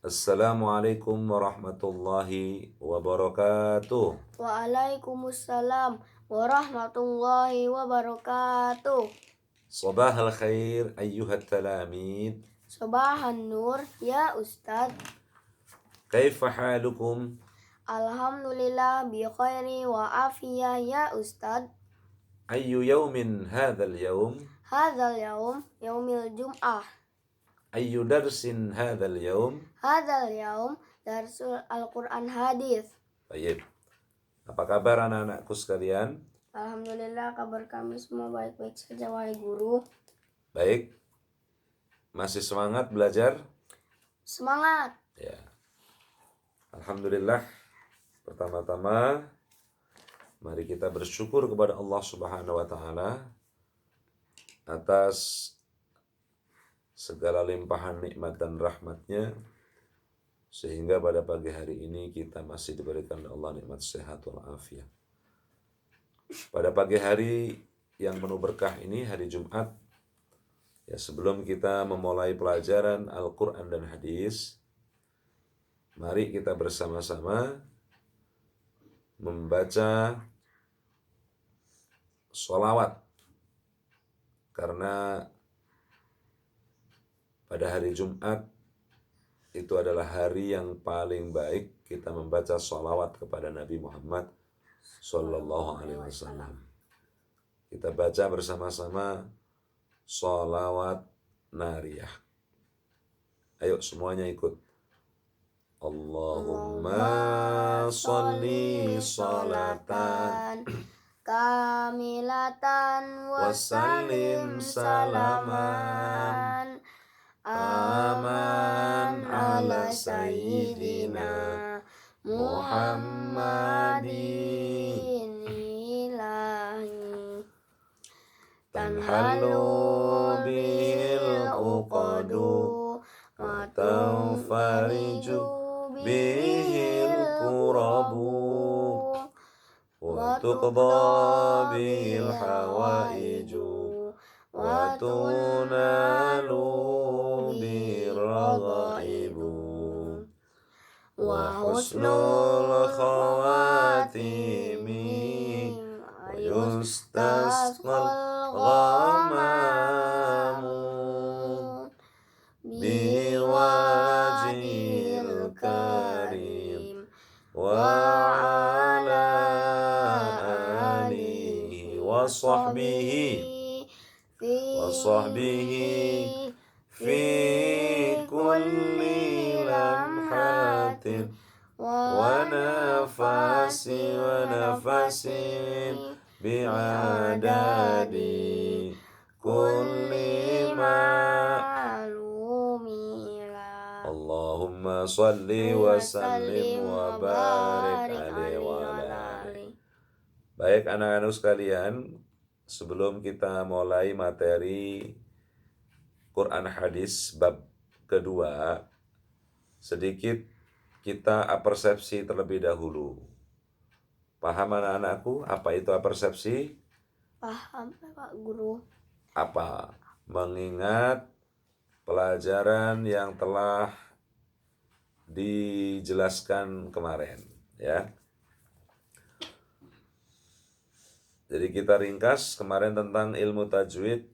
Assalamualaikum warahmatullahi wabarakatuh. Waalaikumsalam warahmatullahi wabarakatuh. Sabah al-khair ayyuhat talamid. Sobahan nur ya Ustad. Kaifa halukum? Alhamdulillah bi khairi wa afiyah ya Ustad. Ayyu yawmin hadzal yawm? Hadzal yaum yaumil jum'ah. Ayyu darsin hadzal yawm? Hadzal yaum darsul Al-Qur'an hadis. Baik. Apa kabar anak-anakku sekalian? Alhamdulillah kabar kami semua baik-baik saja wahai guru. Baik. Masih semangat belajar? Semangat. Ya. Alhamdulillah. Pertama-tama mari kita bersyukur kepada Allah Subhanahu wa taala atas segala limpahan nikmat dan rahmatnya, sehingga pada pagi hari ini kita masih diberikan oleh Allah nikmat sehat walafiat. Pada pagi hari yang penuh berkah ini, hari Jumat, ya, sebelum kita memulai pelajaran Al-Quran dan Hadis, mari kita bersama-sama membaca sholawat, karena pada hari Jumat itu adalah hari yang paling baik kita membaca sholawat kepada Nabi Muhammad Sallallahu Alaihi Wasallam. Kita baca bersama-sama sholawat nariyah. Ayo semuanya ikut. Allahumma sholli sholatan kamilatan wasallim salaman aman ala sayyidina Muhammadin ilahi tanhalu bil uqadu wa tanfariju bihil kurabu wa tuqda bil hawaiju wa tunalu birghaibu wa husnul khawatimi wa yustasqal ghamamu biwajhil karim wa ala alihi wa sahbihi fi kulli lamhatin wa nafasin bi'adadi kulli ma'lumila. Allahumma salli wa sallim wa barik alaihi wa ala alihi. Baik anak-anak sekalian, sebelum kita mulai materi Quran Hadis bab kedua, sedikit kita apersepsi terlebih dahulu. Paham anak-anakku apa itu apersepsi? Paham Pak Guru. Apa? Mengingat pelajaran yang telah dijelaskan kemarin, ya. Jadi kita ringkas kemarin tentang ilmu tajwid.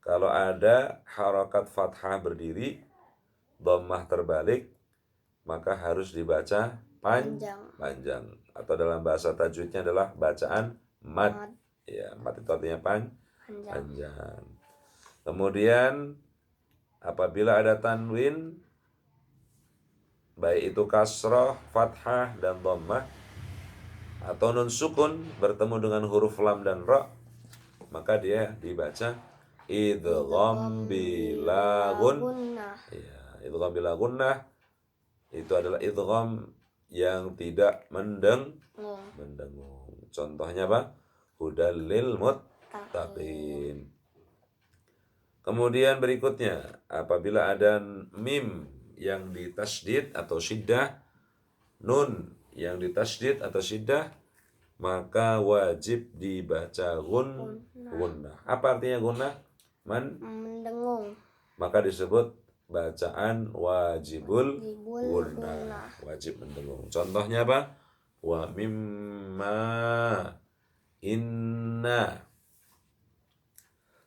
Kalau ada harakat fathah berdiri, dhammah terbalik, maka harus dibaca panjang. Atau dalam bahasa tajwidnya adalah bacaan mad. Ya, mad itu artinya panjang. Kemudian apabila ada tanwin, baik itu kasroh, fathah, dan dhammah, atau nun sukun bertemu dengan huruf lam dan ra, maka dia dibaca idgham bila gunnah. Ya, idgham bila gunnah itu adalah idgham yang tidak mendengung. Contohnya apa? Hudal lil muttaqin. Kemudian berikutnya, apabila ada mim yang ditasydid atau syiddah, nun yang ditasydid atau syiddah, maka wajib dibaca gunnah. Apa artinya gunnah? Mendengung. Maka disebut bacaan wajibul Wajibul gunnah, wajib mendengung. Contohnya apa? Wa mimma, inna.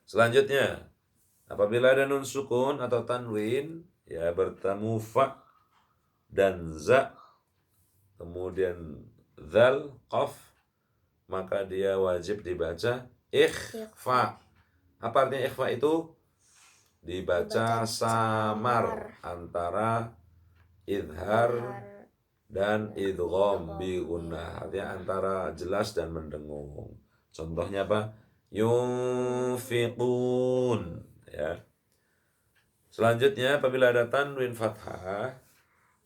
Selanjutnya, apabila ada nun sukun atau tanwin, ya bertemu fa dan za, kemudian zal, qaf, maka dia wajib dibaca ikhfa. Apa artinya ikhfa itu? Dibaca samar antara idhar dan idgham bi gunnah, artinya antara jelas dan mendengung. Contohnya apa? Yunfiqun, ya. Selanjutnya apabila ada tanwin fathah,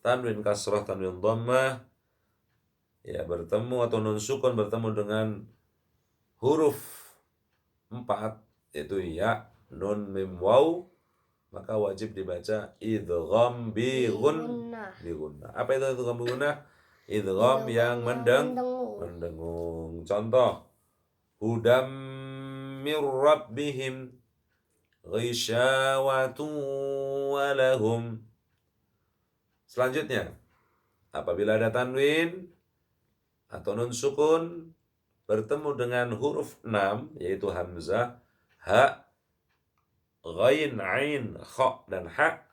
tanwin kasrah, tanwin dhammah, ya bertemu atau nun sukun bertemu dengan huruf 4, yaitu ya, nun, mim, waw, maka wajib dibaca idgham bi gunnah. Apa itu idgham bi gunnah? Idgham yang mendengung. Contoh, hudam mir rabbihim ghisyawatun walahum. Selanjutnya, apabila ada tanwin atau nun sukun bertemu dengan huruf 6, yaitu hamzah, ha, ghain, ain, kha, dan ha,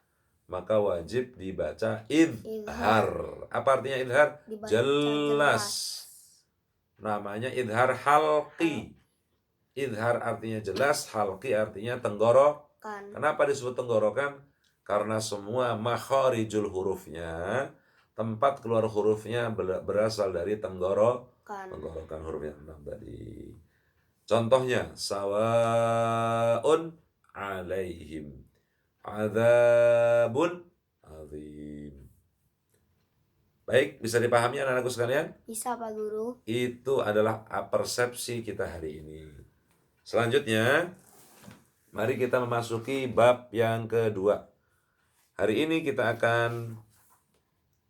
maka wajib dibaca idhar. Apa artinya idhar? Jelas. Namanya idhar halqi. Idhar artinya jelas, halqi artinya tenggorokan. Kenapa disebut tenggorokan? Karena semua makharijul hurufnya, tempat keluar hurufnya berasal dari tenggorokan huruf yang 6 tadi. Contohnya, sawaun alaihim adzabun azim. Baik, bisa dipahami anak-anakku sekalian? Bisa, Pak Guru. Itu adalah persepsi kita hari ini. Selanjutnya, mari kita memasuki bab yang kedua. Hari ini kita akan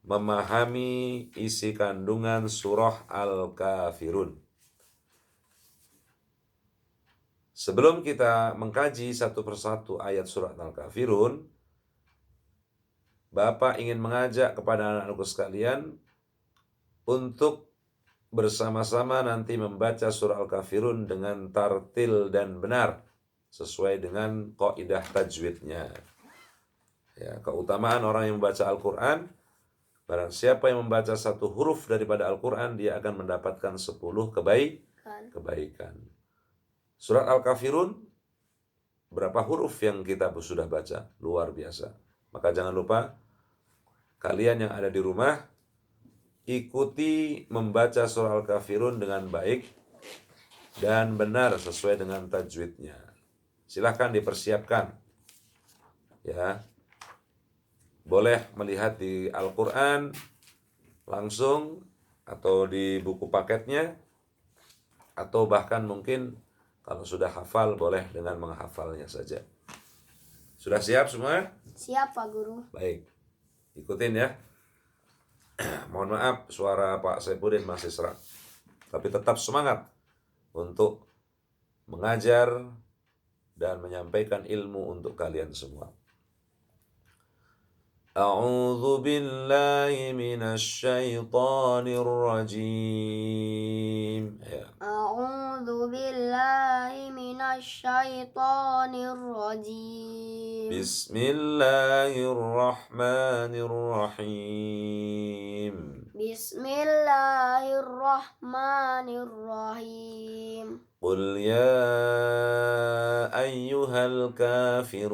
memahami isi kandungan surah Al-Kafirun. Sebelum kita mengkaji satu persatu ayat surah Al-Kafirun, Bapak ingin mengajak kepada anak-anakku sekalian untuk bersama-sama nanti membaca surah Al-Kafirun dengan tartil dan benar sesuai dengan kaidah tajwidnya. Ya, keutamaan orang yang membaca Al-Quran, barang siapa yang membaca satu huruf daripada Al-Quran, dia akan mendapatkan 10 kebaikan. Surat Al-Kafirun, berapa huruf yang kita sudah baca? Luar biasa. Maka jangan lupa, kalian yang ada di rumah, ikuti membaca surah Al-Kafirun dengan baik dan benar sesuai dengan tajwidnya. Silahkan dipersiapkan. Ya, boleh melihat di Al-Quran langsung atau di buku paketnya, atau bahkan mungkin kalau sudah hafal boleh dengan menghafalnya saja. Sudah siap semua? Siap, Pak Guru. Baik, ikutin ya. Mohon maaf suara Pak Saipudin masih serak, tapi tetap semangat untuk mengajar dan menyampaikan ilmu untuk kalian semua. A'udzu billahi minasy syaithanir rajim. A'udzu billahi minasy syaithanir rajim. Bismillahirrahmanirrahim. Bismillahirrahmanirrahim. Qul ya ayyuhal kafirun.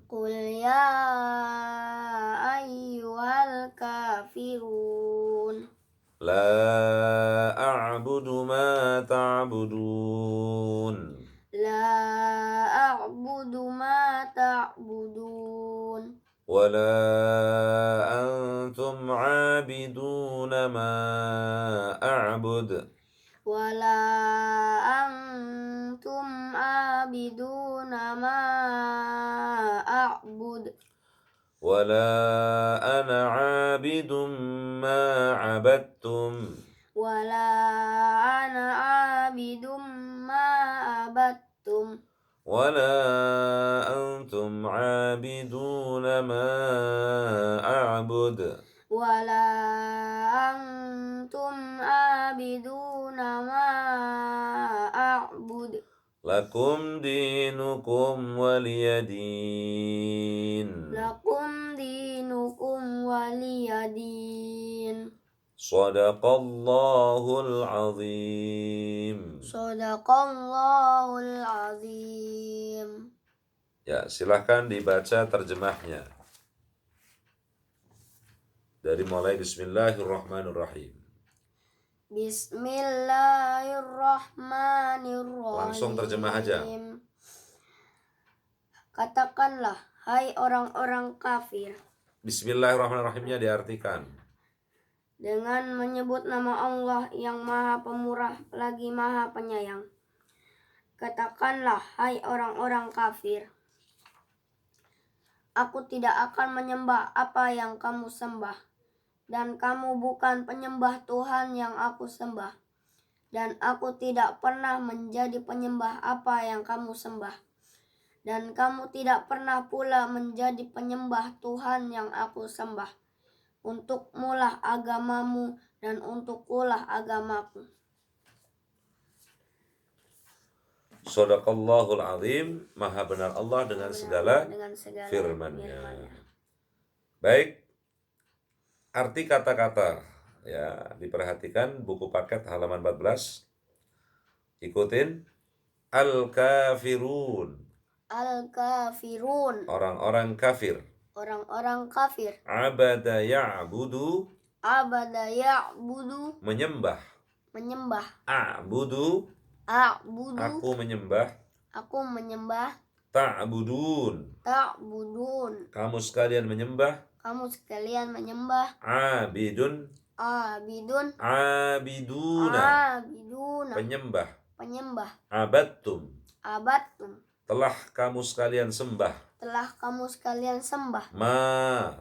Qul ya ayyuhal kafirun. La a'budu ma ta'budun. La a'budu ma ta'budun. Wala antum 'abiduna ma a'bud. Wala antum abiduna ma a'bud. Wala ana 'abidum ma 'abadtum. Wala ana abidum ma abattum. ولا أنتم عابدون ما أعبد ولا أنتم عابدون ما أعبد لكم دينكم ولي دين لكم دينكم ولي دين صدق الله العظيم. Sadaqallahul azim. Ya, silahkan dibaca terjemahnya. Dari mulai Bismillahirrahmanirrahim. Bismillahirrahmanirrahim. Langsung terjemah aja. Katakanlah, hai orang-orang kafir, Bismillahirrahmanirrahimnya diartikan dengan menyebut nama Allah yang Maha Pemurah lagi Maha Penyayang. Katakanlah, hai orang-orang kafir, aku tidak akan menyembah apa yang kamu sembah, dan kamu bukan penyembah Tuhan yang aku sembah, dan aku tidak pernah menjadi penyembah apa yang kamu sembah, dan kamu tidak pernah pula menjadi penyembah Tuhan yang aku sembah. Untukmulah agamamu dan untukkulah agamaku. Shadaqallahul azim, maha benar Allah dengan segala firman-Nya. Baik, arti kata-kata ya, diperhatikan buku paket halaman 14. Ikutin. Al-kafirun. Al-kafirun. Orang-orang kafir. Orang-orang kafir. Abada ya'budu. Abada ya'budu. Menyembah. Menyembah. A'budu. A'budu. Aku menyembah. Aku menyembah. Ta'budun. Ta'budun. Kamu sekalian menyembah. Kamu sekalian menyembah. Abidun. Abidun. Abiduna. Abiduna. Penyembah. Penyembah. Abattum. Abattum. Telah kamu sekalian sembah. Telah kamu sekalian sembah. Ma.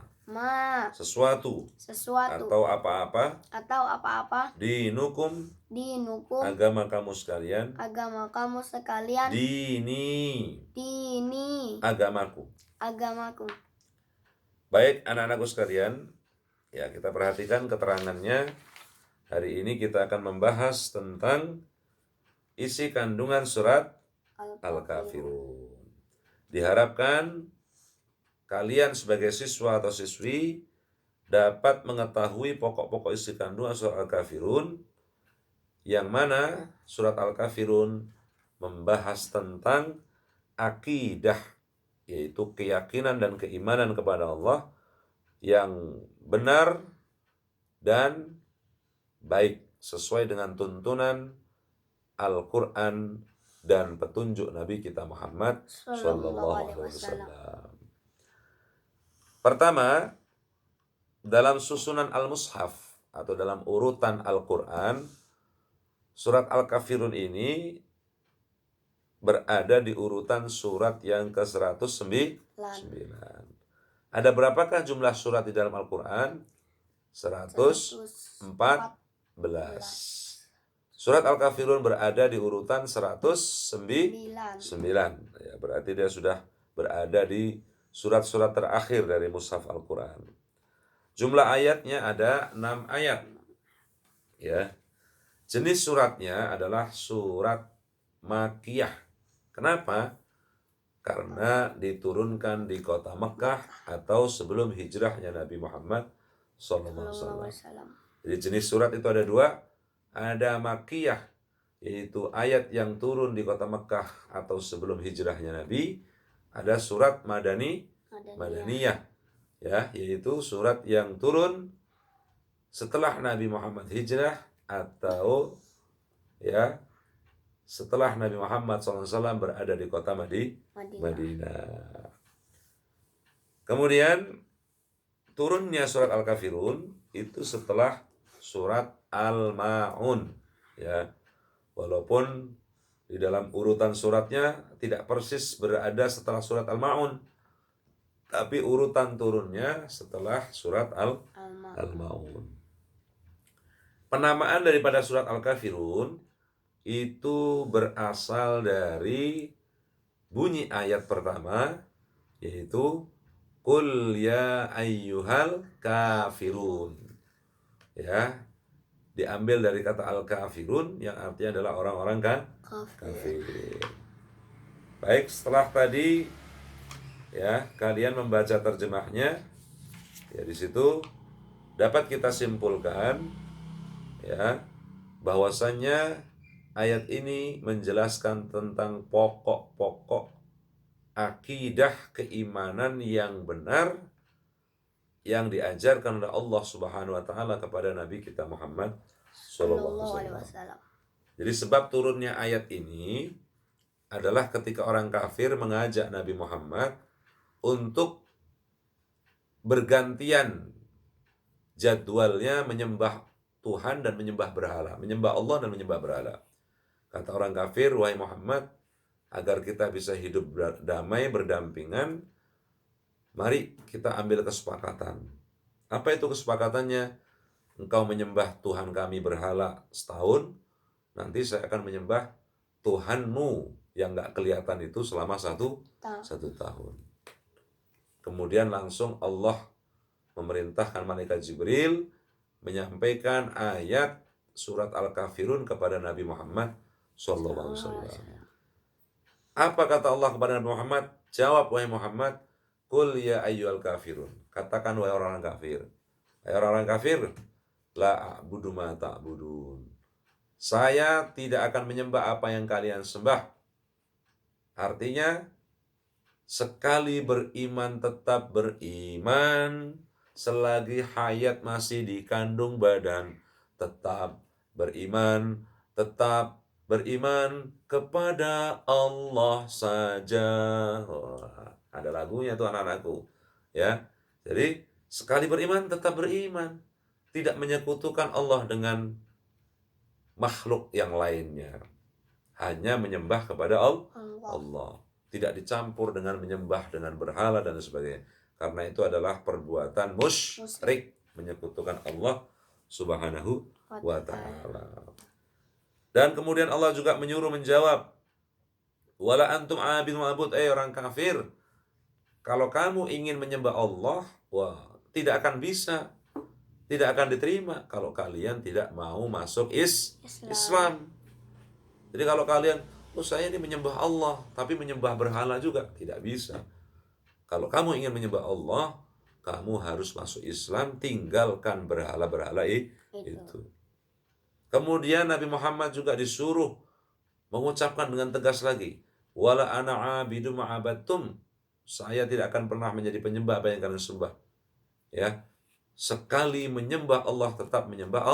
Sesuatu. Sesuatu. Atau apa-apa. Atau apa-apa. Dinukum. Dinukum. Agama kamu sekalian. Agama kamu sekalian. Dini. Dini. Agamaku. Agamaku. Baik anak-anakku sekalian, ya kita perhatikan keterangannya. Hari ini kita akan membahas tentang isi kandungan surat Al-Kafirun. Diharapkan kalian sebagai siswa atau siswi dapat mengetahui pokok-pokok isi kandungan surat Al-Kafirun, yang mana surat Al-Kafirun membahas tentang akidah, yaitu keyakinan dan keimanan kepada Allah yang benar dan baik sesuai dengan tuntunan Al-Quran dan petunjuk Nabi kita Muhammad Sallallahu Alaihi Wasallam. Pertama, dalam susunan Al-Mushaf atau dalam urutan Al-Quran, surat Al-Kafirun ini berada di urutan surat yang ke-109. Ada berapakah jumlah surat di dalam Al-Quran? 114. Surat Al-Kafirun berada di urutan 109. Ya, berarti dia sudah berada di surat-surat terakhir dari Mushaf Al-Quran. Jumlah ayatnya ada 6 ayat. Ya. Jenis suratnya adalah surat Makkiyah. Kenapa? Karena diturunkan di kota Mekah atau sebelum hijrahnya Nabi Muhammad SAW. Jadi jenis surat itu ada 2. Ada Makkiyah, yaitu ayat yang turun di kota Mekah atau sebelum hijrahnya Nabi. Ada surat Madaniyah, ya, yaitu surat yang turun setelah Nabi Muhammad hijrah atau ya setelah Nabi Muhammad SAW berada di kota Madinah. Kemudian turunnya surat Al-Kafirun itu setelah surat Al-Ma'un, ya. Walaupun di dalam urutan suratnya tidak persis berada setelah surat Al-Ma'un, tapi urutan turunnya setelah surat Al-Ma'un. Penamaan daripada surat Al-Kafirun itu berasal dari bunyi ayat pertama, yaitu Qul ya ayyuhal kafirun. Ya, diambil dari kata al-kafirun yang artinya adalah orang-orang Kafir. kafir. Baik, setelah tadi ya kalian membaca terjemahnya, ya di situ dapat kita simpulkan ya bahwasannya ayat ini menjelaskan tentang pokok-pokok akidah keimanan yang benar yang diajarkan oleh Allah Subhanahu wa taala kepada Nabi kita Muhammad sallallahu Sallallahu alaihi alaihi wasallam. wasallam. Jadi sebab turunnya ayat ini adalah ketika orang kafir mengajak Nabi Muhammad untuk bergantian jadwalnya menyembah Tuhan dan menyembah berhala, menyembah Allah dan menyembah berhala. Kata orang kafir, wahai Muhammad, agar kita bisa hidup damai berdampingan, mari kita ambil kesepakatan. Apa itu kesepakatannya? Engkau menyembah Tuhan kami berhala setahun, nanti saya akan menyembah Tuhanmu yang nggak kelihatan itu selama satu tahun. Kemudian langsung Allah memerintahkan malaikat Jibril menyampaikan ayat surat Al-Kafirun kepada Nabi Muhammad sallallahu alaihi wasallam. Apa kata Allah kepada Nabi Muhammad? Jawab wahai Muhammad, Qul ya ayyuhal kafirun. Katakan wahai orang kafir. Wahai orang kafir, la a'budu ma ta'budun. Saya tidak akan menyembah apa yang kalian sembah. Artinya, sekali beriman tetap beriman, selagi hayat masih dikandung badan, tetap beriman kepada Allah saja. Wah, ada lagunya tuh anak-anakku. Ya. Jadi, sekali beriman tetap beriman, tidak menyekutukan Allah dengan makhluk yang lainnya. Hanya menyembah kepada Allah. Tidak dicampur dengan menyembah dengan berhala dan sebagainya. Karena itu adalah perbuatan musyrik, menyekutukan Allah Subhanahu wa ta'ala. Dan kemudian Allah juga menyuruh menjawab, wala antum abidun ma'bud, orang kafir, kalau kamu ingin menyembah Allah, tidak akan bisa, tidak akan diterima kalau kalian tidak mau masuk Islam. Jadi kalau kalian, saya ini menyembah Allah, tapi menyembah berhala juga, tidak bisa. Kalau kamu ingin menyembah Allah, kamu harus masuk Islam, tinggalkan berhala-berhala itu. Kemudian Nabi Muhammad juga disuruh mengucapkan dengan tegas lagi, wala ana abidu ma'abattum, saya tidak akan pernah menjadi penyembah apa yang kalian sembah. Ya, sekali menyembah Allah tetap menyembah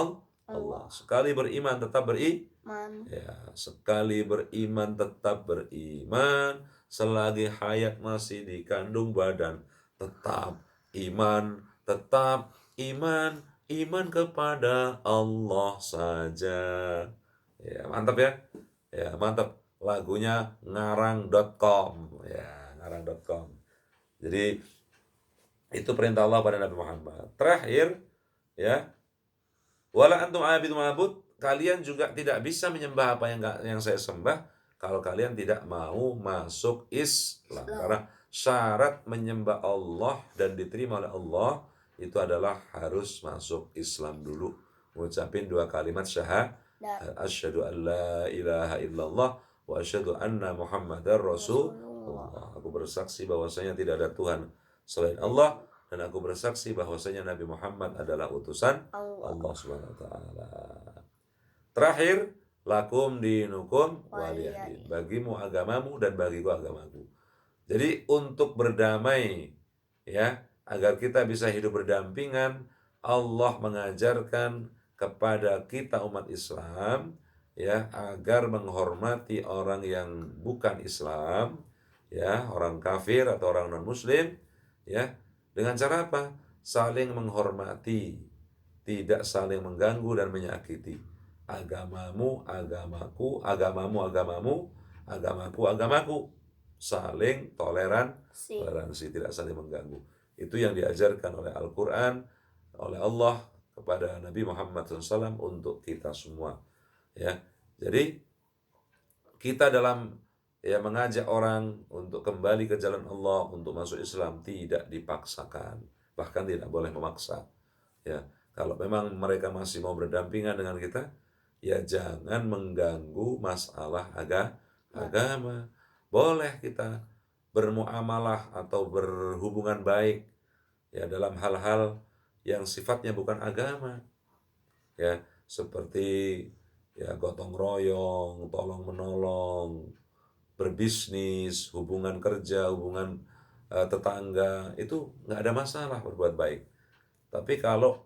Allah. Sekali beriman tetap beriman. Ya, sekali beriman tetap beriman, selagi hayat masih dikandung badan tetap iman kepada Allah saja. Ya, mantap ya. Ya, mantap. Lagunya ngarang.com. Ya, ngarang.com. Jadi itu perintah Allah pada Nabi Muhammad. Terakhir, ya, wala antum abidun ma'bud, kalian juga tidak bisa menyembah apa yang saya sembah kalau kalian tidak mau masuk Islam. Karena syarat menyembah Allah dan diterima oleh Allah itu adalah harus masuk Islam dulu. Mengucapin 2 kalimat syahadat, asyhadu an la ilaha illallah wa asyhadu anna muhammadar rasulullah. Aku bersaksi bahwasanya tidak ada Tuhan selain Allah, dan aku bersaksi bahwasanya Nabi Muhammad adalah utusan Allah Subhanahu wa taala. Terakhir, lakum dinukum waliyadin. Bagimu agamamu dan bagiku agamaku. Jadi untuk berdamai, ya, agar kita bisa hidup berdampingan, Allah mengajarkan kepada kita umat Islam, ya, agar menghormati orang yang bukan Islam, ya, orang kafir atau orang non muslim, ya, dengan cara apa? Saling menghormati, tidak saling mengganggu dan menyakiti. Agamamu agamaku, agamamu agamamu, agamaku agamaku. Saling toleransi, tidak saling mengganggu. Itu yang diajarkan oleh Al-Quran, oleh Allah kepada Nabi Muhammad SAW untuk kita semua. Ya, jadi kita dalam ya mengajak orang untuk kembali ke jalan Allah, untuk masuk Islam, tidak dipaksakan, bahkan tidak boleh memaksa. Ya, kalau memang mereka masih mau berdampingan dengan kita, ya jangan mengganggu masalah agama. Boleh kita bermuamalah atau berhubungan baik ya dalam hal-hal yang sifatnya bukan agama, ya seperti ya gotong royong, tolong menolong, berbisnis, hubungan kerja, hubungan tetangga, itu nggak ada masalah berbuat baik. Tapi kalau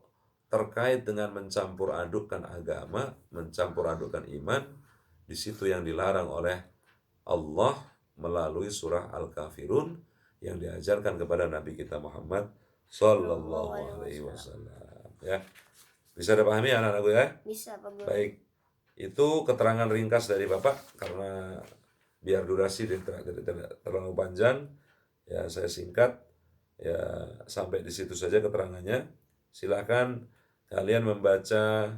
terkait dengan mencampur adukkan agama, mencampur adukkan iman, di situ yang dilarang oleh Allah melalui surah Al-Kafirun yang diajarkan kepada Nabi kita Muhammad Sallallahu Alaihi Wasallam. Ya, bisa dipahami anak-anakku ya? Bisa, Pak Guru. Baik, itu keterangan ringkas dari Bapak karena biar durasi tidak terlalu panjang, ya saya singkat. Ya sampai di situ saja keterangannya. Silakan kalian membaca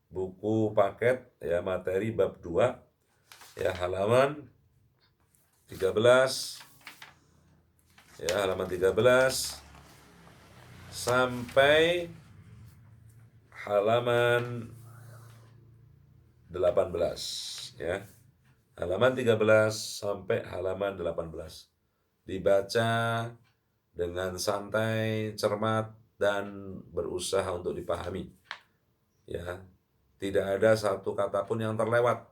buku paket ya materi bab 2 ya halaman 13 ya halaman 13 sampai halaman 18 ya. Halaman 13 sampai halaman 18. Dibaca dengan santai, cermat, dan berusaha untuk dipahami. Ya, tidak ada satu kata pun yang terlewat.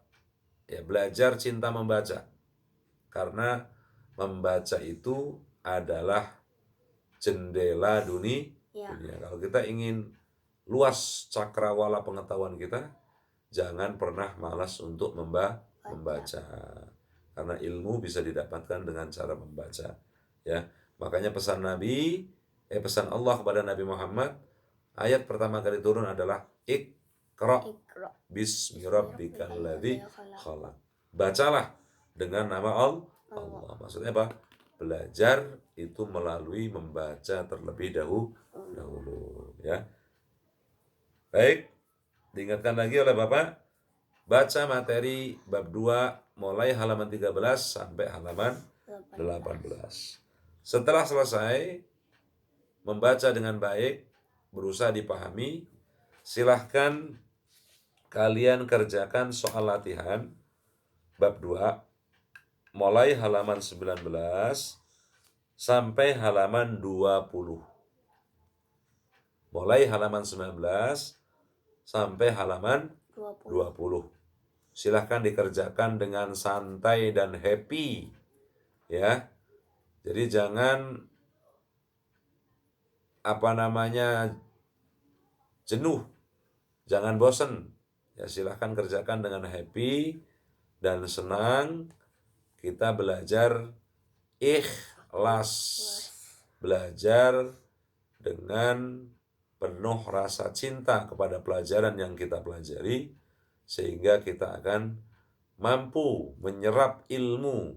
Ya, belajar cinta membaca. Karena membaca itu adalah jendela dunia. Kalau kita ingin luas cakrawala pengetahuan kita, jangan pernah malas untuk membaca. Karena ilmu bisa didapatkan dengan cara membaca. Ya, makanya pesan Allah kepada Nabi Muhammad, ayat pertama kali turun adalah Iqra bismi rabbikal ladzi khalaq. Bacalah dengan nama Allah. Maksudnya apa? Belajar itu melalui membaca terlebih dahulu ya. Baik, diingatkan lagi oleh Bapak, baca materi bab 2 mulai halaman 13 sampai halaman 18. Setelah selesai membaca dengan baik, berusaha dipahami, silahkan kalian kerjakan soal latihan bab 2 mulai halaman 19 sampai halaman 20. Mulai halaman 19 sampai halaman 20. Silahkan dikerjakan dengan santai dan happy. Ya. Jadi jangan jenuh. Jangan bosen. Ya, silahkan kerjakan dengan happy dan senang. Kita belajar ikhlas. Belajar dengan penuh rasa cinta kepada pelajaran yang kita pelajari, sehingga kita akan mampu menyerap ilmu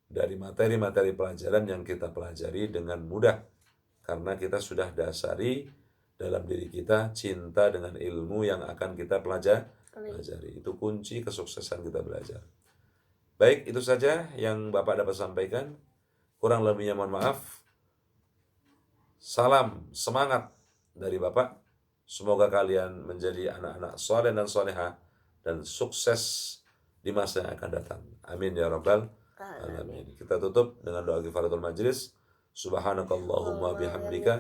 dari materi-materi pelajaran yang kita pelajari dengan mudah, karena kita sudah dasari dalam diri kita cinta dengan ilmu yang akan kita pelajari. Itu kunci kesuksesan kita belajar. Baik, itu saja yang Bapak dapat sampaikan. Kurang lebihnya mohon maaf. Salam semangat dari Bapak. Semoga kalian menjadi anak-anak soleh dan soleha dan sukses di masa yang akan datang. Amin ya rabbal alamin. Kita tutup dengan doa kifaratul majlis. Subhanakallahumma bihamdika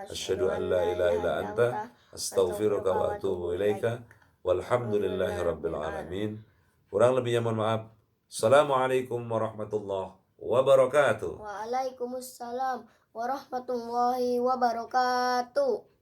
asyhadu an la ilaha illa anta astaghfiruka wa atubu ilaika. Walhamdulillahi rabbil alamin. Kurang lebihnya mohon maaf. Assalamualaikum warahmatullahi wabarakatuh. Waalaikumsalam warahmatullahi wabarakatuh.